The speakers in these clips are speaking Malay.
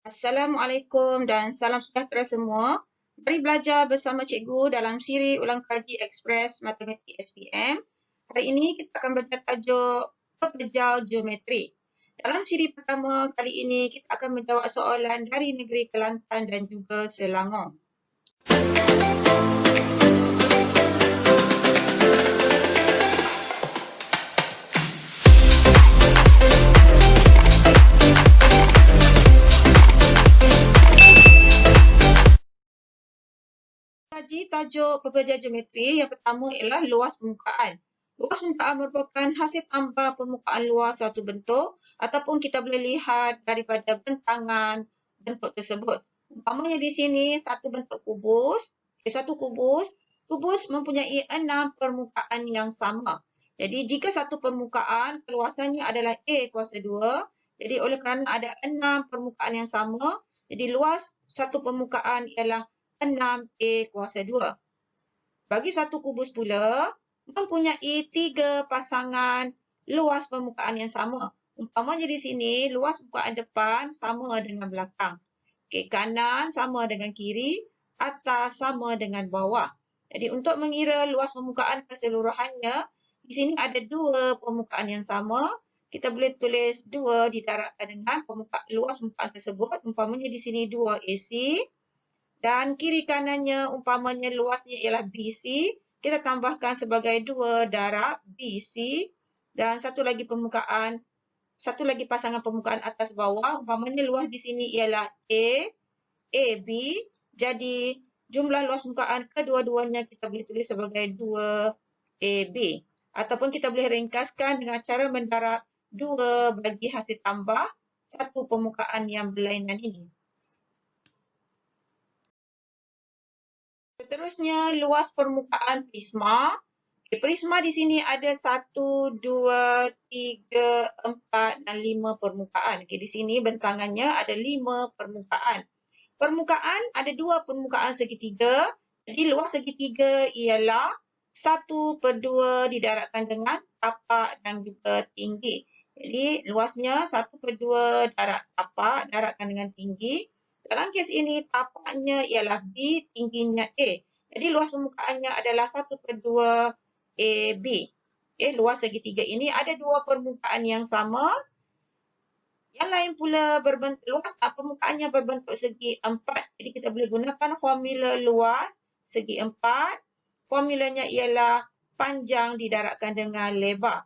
Assalamualaikum dan salam sejahtera semua. Mari belajar bersama cikgu dalam siri ulang kaji Express Matematik SPM. Hari ini kita akan belajar tajuk pepejal geometri. Dalam siri pertama kali ini kita akan menjawab soalan dari negeri Kelantan dan juga Selangor. Kaji tajuk pepejal geometri yang pertama ialah luas permukaan. Luas permukaan merupakan hasil tambah permukaan luar suatu bentuk ataupun kita boleh lihat daripada bentangan bentuk tersebut. Umpamanya di sini satu bentuk kubus, kubus mempunyai 6 permukaan yang sama. Jadi jika satu permukaan keluasannya adalah A kuasa 2, jadi oleh kerana ada 6 permukaan yang sama, jadi luas satu permukaan ialah 6A kuasa 2. Bagi satu kubus pula, mempunyai 3 pasangan luas permukaan yang sama. Umpamanya di sini, luas permukaan depan sama dengan belakang. Kanan sama dengan kiri, atas sama dengan bawah. Jadi untuk mengira luas permukaan keseluruhannya, di sini ada 2 permukaan yang sama. Kita boleh tulis 2 didarabkan dengan luas permukaan tersebut. Umpamanya di sini 2AC. Dan kiri kanannya umpamanya luasnya ialah BC, kita tambahkan sebagai 2 darab BC dan satu lagi pasangan permukaan atas bawah, umpamanya luas di sini ialah AB, jadi jumlah luas permukaan kedua-duanya kita boleh tulis sebagai 2AB. Ataupun kita boleh ringkaskan dengan cara mendarab 2 bagi hasil tambah satu permukaan yang berlainan ini. Seterusnya, luas permukaan prisma. Prisma di sini ada 1, 2, 3, 4 dan 5 permukaan. Di sini bentangannya ada 5 permukaan. Permukaan ada 2 permukaan segitiga. Jadi luas segitiga ialah 1/2 didarabkan dengan tapak dan juga tinggi. Jadi luasnya 1/2 darab tapak darabkan dengan tinggi. Dalam kes ini, tapaknya ialah B, tingginya A. Jadi, luas permukaannya adalah 1/2 AB. Luas segitiga ini ada 2 permukaan yang sama. Yang lain pula luas permukaannya berbentuk segi 4. Jadi, kita boleh gunakan formula luas segi 4. Formulanya ialah panjang didarabkan dengan lebar.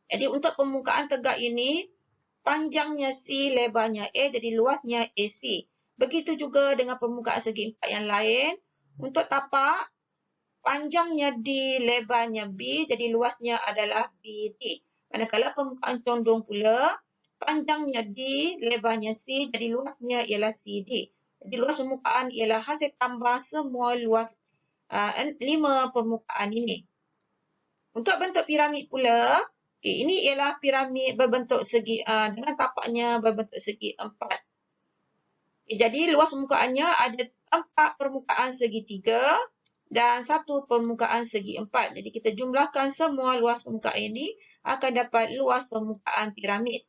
Jadi, untuk permukaan tegak ini, panjangnya C, lebarnya A, jadi luasnya AC. Begitu juga dengan permukaan segi 4 yang lain. Untuk tapak, panjangnya D, lebarnya B, jadi luasnya adalah BD. Manakala permukaan condong pula, panjangnya D, lebarnya C, jadi luasnya ialah CD. Jadi luas permukaan ialah hasil tambah semua luas 5 permukaan ini. Untuk bentuk piramid pula, ini ialah piramid berbentuk segi dengan tapaknya berbentuk segi 4. Jadi luas permukaannya ada 4 permukaan segitiga dan 1 permukaan segi 4. Jadi kita jumlahkan semua luas permukaan ini akan dapat luas permukaan piramid.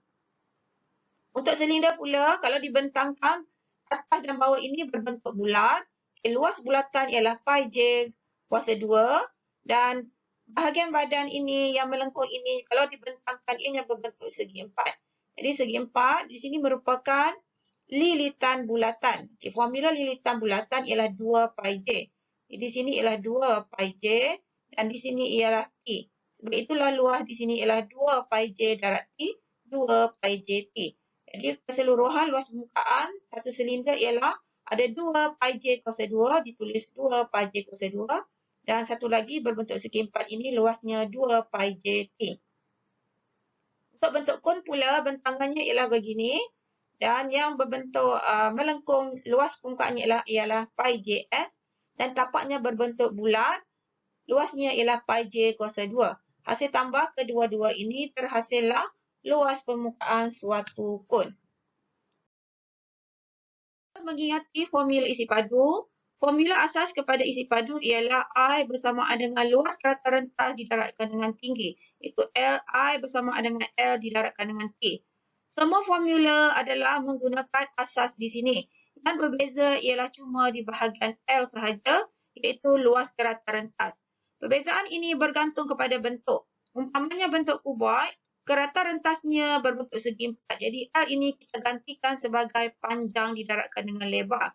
Untuk silinder pula, kalau dibentangkan atas dan bawah ini berbentuk bulat, luas bulatan ialah pi j kuasa 2 dan bahagian badan ini yang melengkung ini kalau dibentangkan ianya berbentuk segi 4. Jadi segi 4 di sini merupakan lilitan bulatan. Formula lilitan bulatan ialah 2 pi j. Di sini ialah 2 pi j dan di sini ialah t. Sebab itulah luas di sini ialah 2 pi j darab t, 2 pi j t. Jadi keseluruhan luas permukaan satu silinder ialah ada 2 pi j kuasa 2, ditulis 2 pi j kuasa 2. Dan satu lagi berbentuk segi 4 ini luasnya 2 pi j t. Untuk bentuk kon pula bentangannya ialah begini. Dan yang berbentuk melengkung luas permukaannya ialah pi js. Dan tapaknya berbentuk bulat. Luasnya ialah pi j kuasa 2. Hasil tambah kedua-dua ini terhasillah luas permukaan suatu kon. Mengingati formula isi padu. Formula asas kepada isi padu ialah I bersamaan dengan luas kerata rentas didarabkan dengan tinggi. Iaitu I bersamaan dengan L didarabkan dengan T. Semua formula adalah menggunakan asas di sini. Yang berbeza ialah cuma di bahagian L sahaja, iaitu luas kerata rentas. Perbezaan ini bergantung kepada bentuk. Umpamanya bentuk kuboid, kerata rentasnya berbentuk segi empat. Jadi L ini kita gantikan sebagai panjang didarabkan dengan lebar.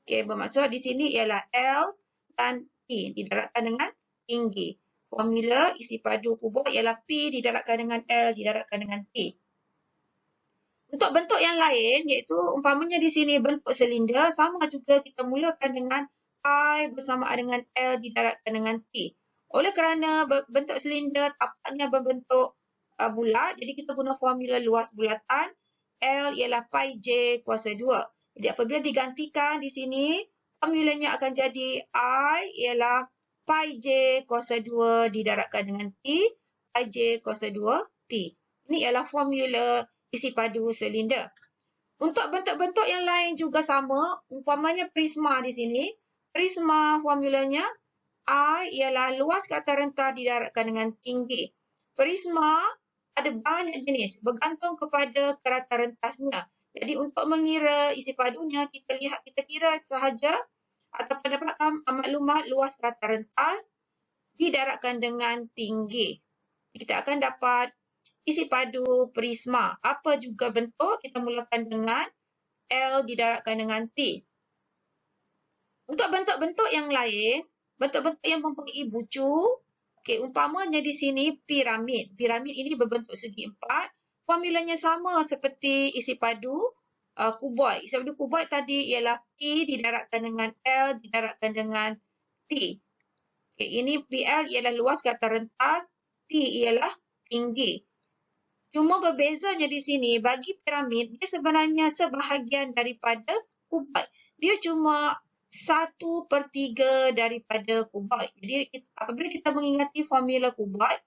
Okey, bermaksud di sini ialah L dan T didarabkan dengan tinggi. Formula isi padu kuboid ialah P didarabkan dengan L didarabkan dengan T. Untuk bentuk yang lain, iaitu umpamanya di sini bentuk silinder, sama juga kita mulakan dengan I bersamaan dengan L didarabkan dengan T. Oleh kerana bentuk silinder tapaknya berbentuk bulat, jadi kita guna formula luas bulatan, L ialah pi J kuasa 2. Jadi apabila digantikan di sini, formulanya akan jadi I ialah pi J kuasa 2 didarabkan dengan T, pi J kuasa 2 T. Ini ialah formula isi padu silinder. Untuk bentuk-bentuk yang lain juga sama, umpamanya prisma di sini. Prisma formulanya I ialah luas kerata rentas didarabkan dengan tinggi. Prisma ada banyak jenis bergantung kepada kerata rentasnya. Jadi untuk mengira isi padunya, kita kira sahaja atau mendapatkan maklumat luas kerata rentas didarabkan dengan tinggi. Kita akan dapat isi padu prisma. Apa juga bentuk, kita mulakan dengan L didarabkan dengan T. Untuk bentuk-bentuk yang lain, bentuk-bentuk yang mempunyai bucu, umpamanya di sini piramid. Piramid ini berbentuk segi empat. Formulanya sama seperti isi padu kuboid. Isi padu kuboid tadi ialah P didarabkan dengan L didarabkan dengan T. Ini PL ialah luas kerata rentas, T ialah tinggi. Cuma berbezanya di sini, bagi piramid, dia sebenarnya sebahagian daripada kuboid. Dia cuma 1/3 daripada kuboid. Jadi apabila kita mengingati formula kuboid,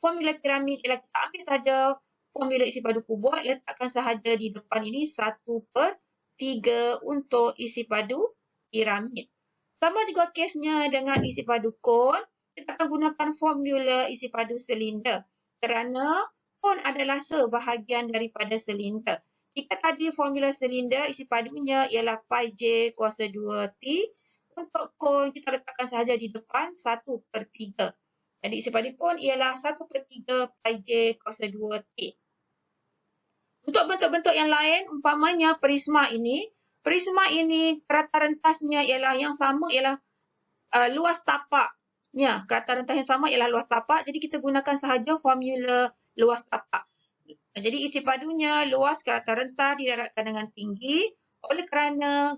formula piramid ialah kita ambil saja formula isi padu kuboid, letakkan sahaja di depan ini 1/3 untuk isi padu piramid. Sama juga kesnya dengan isi padu kon, kita akan gunakan formula isi padu silinder. Kerana kon adalah sebahagian daripada silinder. Jika tadi formula silinder isi padunya ialah pi J kuasa 2T, untuk kon kita letakkan sahaja di depan 1/3. Jadi isi padu kon ialah 1/3 pi J kuasa 2T. Untuk bentuk-bentuk yang lain, umpamanya prisma ini kerata rentasnya ialah yang sama ialah luas tapaknya. Kerata rentas yang sama ialah luas tapak, jadi kita gunakan sahaja formula luas tapak. Jadi isi padunya luas kerata rentas didarabkan dengan tinggi. Oleh kerana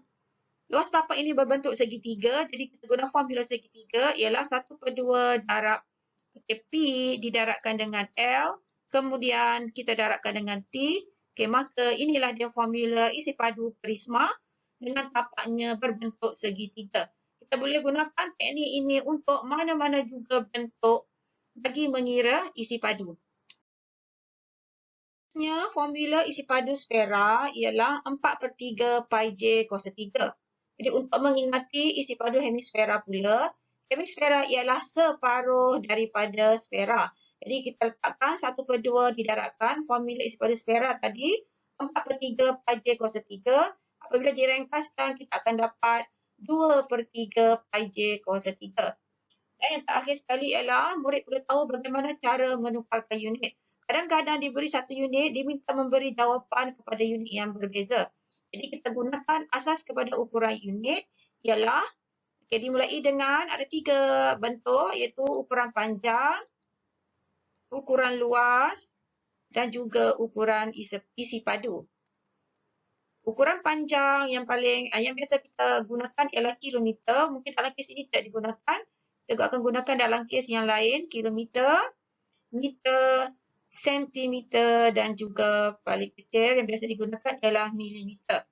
luas tapak ini berbentuk segitiga, jadi kita guna formula segitiga ialah 1/2 darab P didarabkan dengan L, kemudian kita darabkan dengan T. Maka inilah dia formula isi padu prisma dengan tapaknya berbentuk segitiga. Kita boleh gunakan teknik ini untuk mana-mana juga bentuk bagi mengira isi padu. Formula isi padu sfera ialah 4/3 pi J kuasa 3. Jadi untuk mengingati isi padu hemisfera pula, hemisfera ialah separuh daripada sfera. Jadi kita letakkan 1/2 didarabkan formula isi padu sfera tadi 4/3 pi J kuasa 3. Apabila direngkaskan, kita akan dapat 2/3 pi J kuasa 3. Dan yang terakhir sekali ialah murid perlu tahu bagaimana cara menukarkan unit. Kadang-kadang diberi satu unit, diminta memberi jawapan kepada unit yang berbeza. Jadi kita gunakan asas kepada ukuran unit ialah dimulai dengan ada 3 bentuk iaitu ukuran panjang, ukuran luas dan juga ukuran isi padu. Ukuran panjang yang biasa kita gunakan ialah kilometer. Mungkin dalam kes ini tidak digunakan. Kita akan gunakan dalam kes yang lain, kilometer, meter, sentimeter dan juga paling kecil yang biasa digunakan ialah milimeter.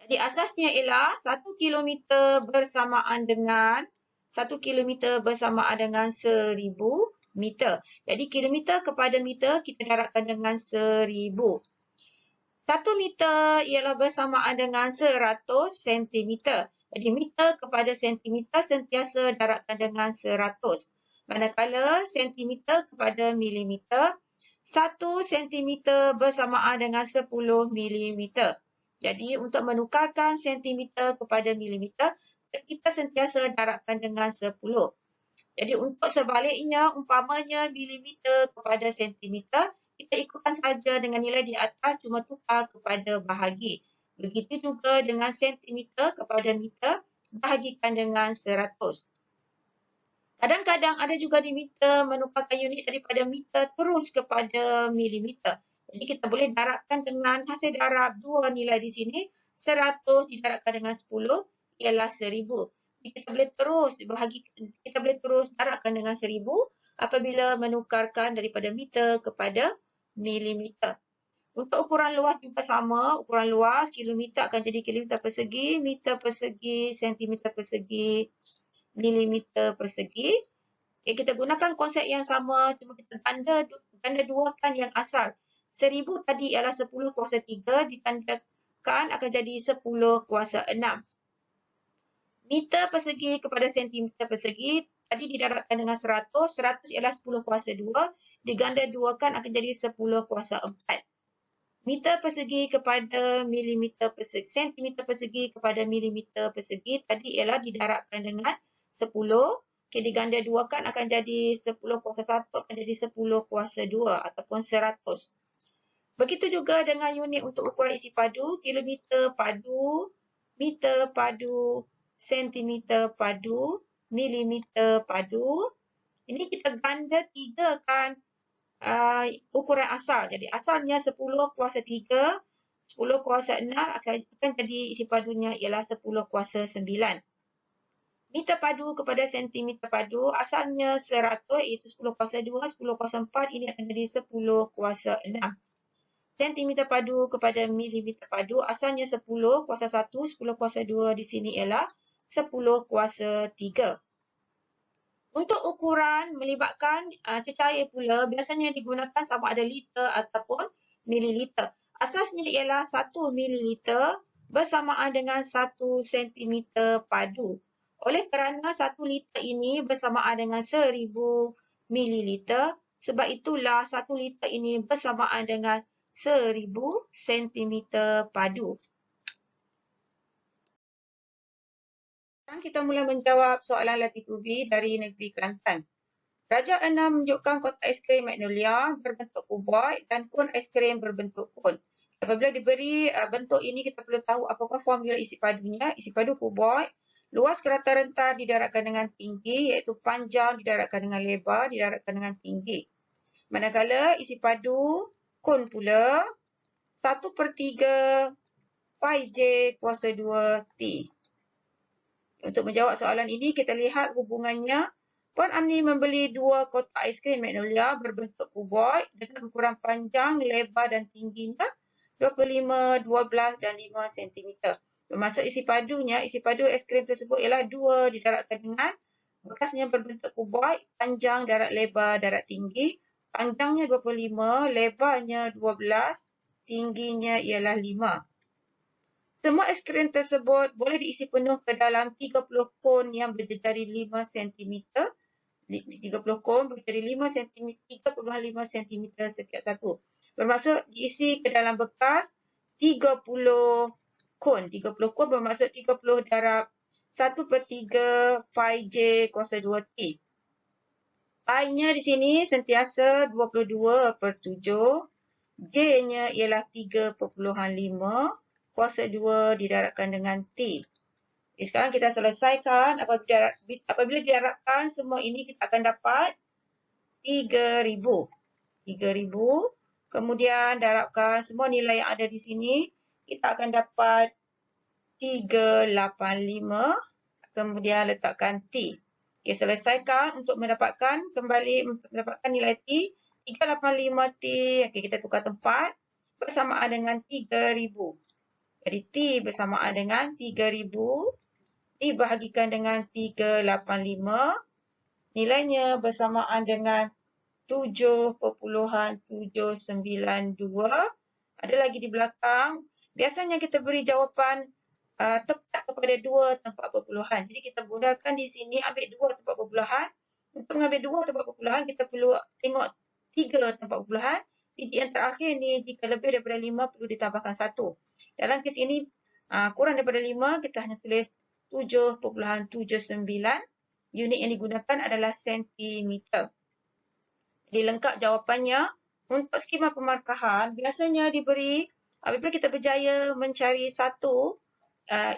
Jadi asasnya ialah 1 kilometer bersamaan dengan 1,000 meter. Jadi kilometer kepada meter kita darabkan dengan 1000. 1 meter ialah bersamaan dengan 100 sentimeter. Jadi meter kepada sentimeter sentiasa darabkan dengan 100. Manakala sentimeter kepada milimeter 1 cm bersamaan dengan 10 mm. Jadi untuk menukarkan sentimeter kepada milimeter, kita sentiasa darabkan dengan 10. Jadi untuk sebaliknya, umpamanya milimeter kepada sentimeter, kita ikutkan saja dengan nilai di atas, cuma tukar kepada bahagi. Begitu juga dengan sentimeter kepada meter, bahagikan dengan 100. Kadang-kadang ada juga di meter menukarkan unit daripada meter terus kepada milimeter. Jadi kita boleh darabkan dengan hasil darab dua nilai di sini, 100 didarabkan dengan 10 ialah 1000. Kita boleh terus darabkan dengan 1000 apabila menukarkan daripada meter kepada milimeter. Untuk ukuran luas juga sama, ukuran luas kilometer akan jadi kilometer persegi, meter persegi, sentimeter persegi, milimeter persegi. Okay, kita gunakan konsep yang sama, cuma kita ganda duakan yang asal. 1000 tadi ialah 10 kuasa 3, digandakan akan jadi 10 kuasa 6. Meter persegi kepada sentimeter persegi, tadi didarabkan dengan 100, 100 ialah 10 kuasa 2, diganda duakan akan jadi 10 kuasa 4. Meter persegi kepada milimeter persegi, sentimeter persegi kepada milimeter persegi, tadi ialah didarabkan dengan 10, okay, diganda duakan akan jadi 10 kuasa 1 akan jadi 10 kuasa 2 ataupun 100. Begitu juga dengan unit untuk ukuran isi padu, kilometer padu, meter padu, sentimeter padu, milimeter padu. Ini kita ganda 3 kan ukuran asal. Jadi asalnya 10 kuasa 3, 10 kuasa 6 akan jadi isi padunya ialah 10 kuasa 9. Meter padu kepada sentimeter padu, asalnya 100 iaitu 10 kuasa 2, 10 kuasa 4, ini akan jadi 10 kuasa 6. Sentimeter padu kepada milimeter padu, asalnya 10 kuasa 1, 10 kuasa 2 di sini ialah 10 kuasa 3. Untuk ukuran melibatkan cecair pula, biasanya digunakan sama ada liter ataupun mililiter. Asasnya ialah 1 mililiter bersamaan dengan 1 sentimeter padu. Oleh kerana 1 liter ini bersamaan dengan 1000 mililiter, sebab itulah 1 liter ini bersamaan dengan 1000 sentimeter padu. Sekarang kita mula menjawab soalan latitude dari negeri Kelantan. Raja 6 menunjukkan kotak aiskrim Magnolia berbentuk kuboid dan kon aiskrim berbentuk kon. Apabila diberi bentuk ini, kita perlu tahu apakah formula isi padunya. Isi padu kuboid, luas kerata rentar didarabkan dengan tinggi, iaitu panjang didarabkan dengan lebar didarabkan dengan tinggi. Manakala isi padu kon pula 1/3 pi j kuasa 2t. Untuk menjawab soalan ini, kita lihat hubungannya. Puan Amni membeli 2 kotak aiskrim Magnolia berbentuk kuboid dengan ukuran panjang, lebar dan tingginya 25, 12 dan 5 cm. Bermaksud isi padu aiskrim tersebut ialah 2 didarabkan dengan bekasnya berbentuk kuboid, panjang, darat lebar, darat tinggi. Panjangnya 25, lebarnya 12, tingginya ialah 5. Semua aiskrim tersebut boleh diisi penuh ke dalam 30 kon yang berjari 5 cm. 30 kon berjari 5 cm, 3.5 cm setiap satu. Bermaksud diisi ke dalam bekas 30 kon. 30 kon bermaksud 30 darab 1/3 pi j kuasa 2t. Pi-nya di sini sentiasa 22/7. J-nya ialah 3.5. Kuasa 2 didarabkan dengan T. Okay, sekarang kita selesaikan. Apabila didarabkan semua ini, kita akan dapat 3000. 3000. Kemudian darabkan semua nilai yang ada di sini. Kita akan dapat 385. Kemudian letakkan T. Okay, selesaikan untuk mendapatkan nilai T. 385T. Okay, kita tukar tempat. Bersamaan dengan 3000. Jadi T bersamaan dengan 3000 dibahagikan dengan 385. Nilainya bersamaan dengan 7.792. Ada lagi di belakang. Biasanya kita beri jawapan tepat kepada 2 tempat perpuluhan. Jadi kita gunakan di sini ambil 2 tempat perpuluhan. Untuk mengambil 2 tempat perpuluhan, kita perlu tengok 3 tempat perpuluhan. Titik yang terakhir ni jika lebih daripada 5 perlu ditambahkan 1. Dalam kes ini kurang daripada 5 kita hanya tulis 7.79. Unit yang digunakan adalah sentimeter. Jadi lengkap jawapannya. Untuk skema pemarkahan biasanya diberi apabila kita berjaya mencari satu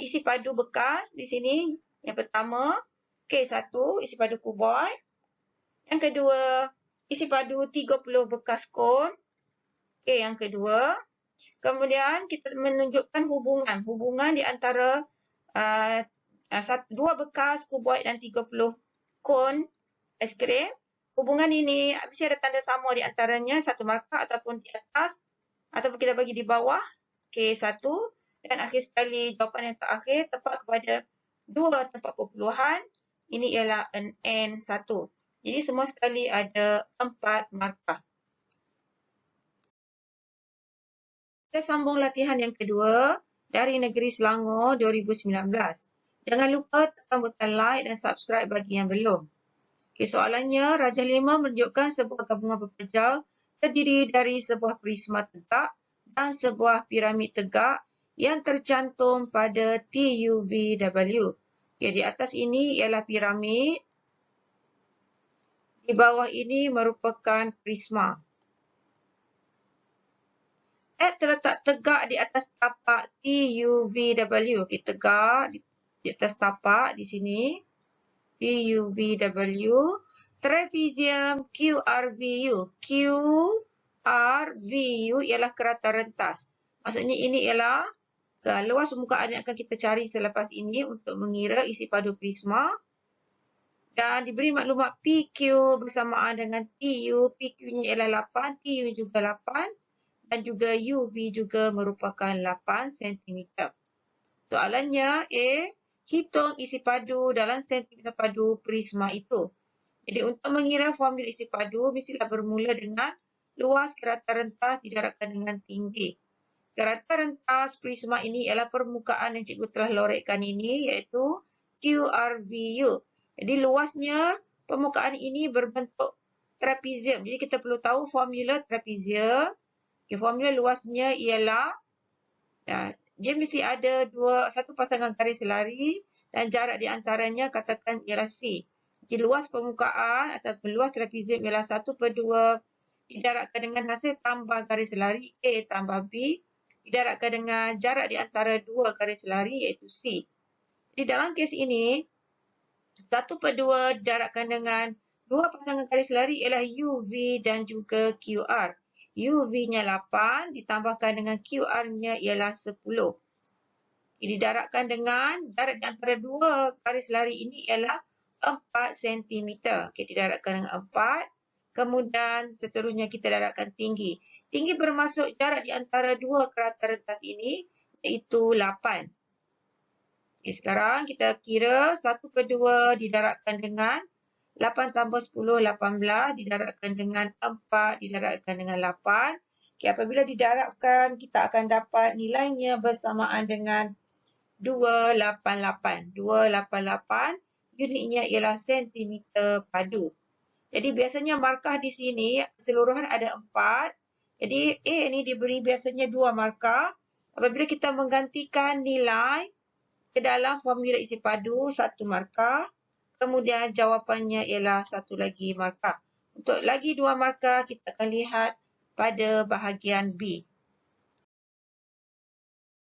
isi padu bekas di sini. Yang pertama, K1 isi padu kuboid. Yang kedua, isi padu 30 bekas kon. K yang kedua. Kemudian kita menunjukkan hubungan di antara dua bekas kuboid dan 30 kon aiskrim. Hubungan ini mesti ada tanda sama di antaranya, satu markah ataupun di atas, ataupun kita bagi di bawah, K1. Dan akhir sekali, jawapan yang terakhir tepat kepada dua tempat perpuluhan, ini ialah N1. Jadi semua sekali ada 4 markah. Kita sambung latihan yang kedua dari Negeri Selangor 2019. Jangan lupa tekan butang like dan subscribe bagi yang belum. Okay, soalannya, Rajah 5 menunjukkan sebuah gabungan berpejal terdiri dari sebuah prisma tegak dan sebuah piramid tegak yang tercantum pada TUVW. Okay, di atas ini ialah piramid, di bawah ini merupakan prisma. X terletak tegak di atas tapak TUVW. Okay, tegak di atas tapak di sini. TUVW, trapezium QRVU. QRVU ialah kerata rentas. Maksudnya ini ialah luas permukaan yang akan kita cari selepas ini untuk mengira isi padu prisma. Dan diberi maklumat PQ bersamaan dengan TU. PQ-nya ialah 8, TU juga 8 dan juga UV juga merupakan 8 cm. Soalannya A. Hitung isi padu dalam sentimeter padu prisma itu. Jadi untuk mengira formula isi padu, mestilah bermula dengan luas kerata rentas didarabkan dengan tinggi. Kerata rentas prisma ini ialah permukaan yang cikgu telah lorekkan ini, iaitu QRVU. Jadi luasnya permukaan ini berbentuk trapezium. Jadi kita perlu tahu formula trapezium. Okay, formula luasnya ialah dia mesti ada satu pasangan garis lari dan jarak di antaranya katakan ialah C. Jadi luas permukaan atau luas trapezium ialah 1/2 didarabkan dengan hasil tambah garis lari A tambah B didarabkan dengan jarak di antara dua garis lari iaitu C. Jadi dalam kes ini 1/2 didarabkan dengan dua pasangan garis lari ialah UV dan juga QR. UV-nya 8 ditambahkan dengan QR-nya ialah 10. Didarabkan dengan jarak di antara dua garis lari ini ialah 4 cm. Okay, didarabkan dengan 4. Kemudian seterusnya kita darabkan tinggi. Tinggi bermaksud jarak di antara dua kerata rentas ini iaitu 8. Okay, sekarang kita kira 1/2 didarabkan dengan 8 tambah 10, 18, didarabkan dengan 4, didarabkan dengan 8. Okay, apabila didarabkan, kita akan dapat nilainya bersamaan dengan 288. 288, unitnya ialah sentimeter padu. Jadi biasanya markah di sini keseluruhan ada 4. Jadi A ini diberi biasanya 2 markah. Apabila kita menggantikan nilai ke dalam formula isi padu, 1 markah. Kemudian jawapannya ialah 1 lagi markah. Untuk lagi 2 markah, kita akan lihat pada bahagian B.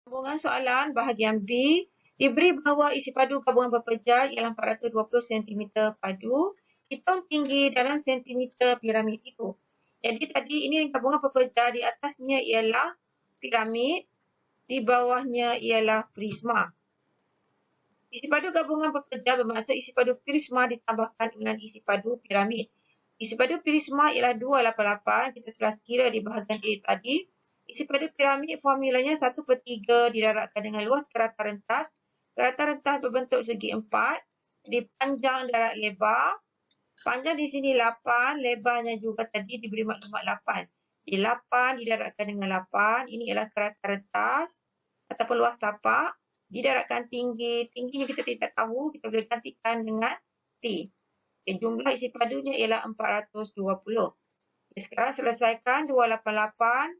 Sambungan soalan bahagian B. Diberi bahawa isi padu gabungan berpejal ialah 420 cm padu. Hitung tinggi dalam sentimeter piramid itu. Jadi tadi ini gabungan berpejal, di atasnya ialah piramid, di bawahnya ialah prisma. Isi padu gabungan berpejal bermaksud isi padu prisma ditambahkan dengan isi padu piramid. Isi padu prisma ialah 288. Kita telah kira di bahagian A tadi. Isi padu piramid formulanya 1/3 didarabkan dengan luas kerata rentas. Kerata rentas berbentuk segi 4. Jadi panjang darab lebar. Panjang di sini 8. Lebarnya juga tadi diberi maklumat 8. Jadi 8 didarabkan dengan 8. Ini ialah kerata rentas ataupun luas tapak. Didarabkan tinggi. Tingginya kita tidak tahu. Kita boleh gantikan dengan T. Okay, jumlah isi padunya ialah 420. Sekarang selesaikan 288.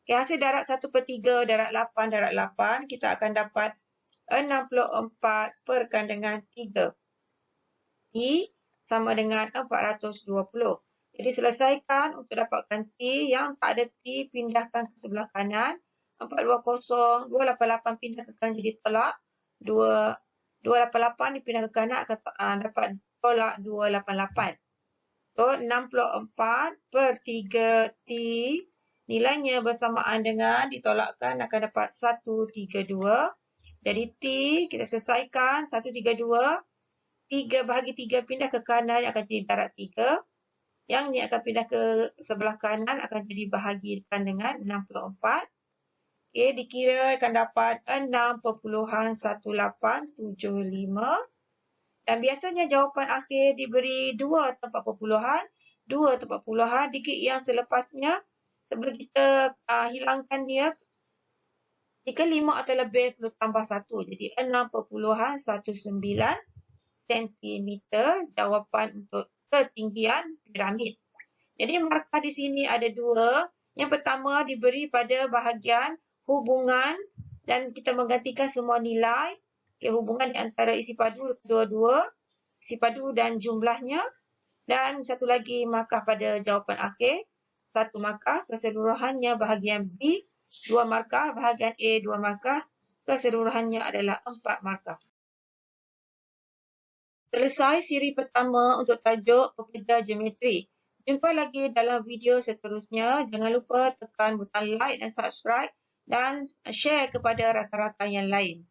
Hasil darat 1/3 darat 8 darat 8, kita akan dapat 64 perkan dengan 3. T sama dengan 420. Jadi selesaikan untuk dapatkan T. Yang tak ada T, pindahkan ke sebelah kanan. 420, 288 pindah ke kanan jadi tolak. 288 dipindah ke kanan akan dapat tolak 288. So, 64/3 T nilainya bersamaan dengan ditolakkan akan dapat 132. Jadi T kita selesaikan 132. 3/3 pindah ke kanan akan jadi darat 3. Yang ni akan pindah ke sebelah kanan akan jadi bahagikan dengan 64. Okay, dikira akan dapat 6.1875. Dan biasanya jawapan akhir diberi 2 tempat perpuluhan. 2 tempat perpuluhan. Digit yang selepasnya, sebelum kita hilangkan dia, jika 5 atau lebih perlu tambah 1. Jadi 6.19 cm jawapan untuk ketinggian piramid. Jadi markah di sini ada 2. Yang pertama diberi pada bahagian hubungan dan kita menggantikan semua nilai. Okay, hubungan di antara isi padu dua-dua, isi padu dan jumlahnya. Dan satu lagi markah pada jawapan akhir. 1 markah keseluruhannya bahagian B. 2 markah bahagian A. 2 markah keseluruhannya adalah 4 markah. Selesai siri pertama untuk tajuk pekerja geometri. Jumpa lagi dalam video seterusnya. Jangan lupa tekan butang like dan subscribe dan share kepada rakan-rakan yang lain.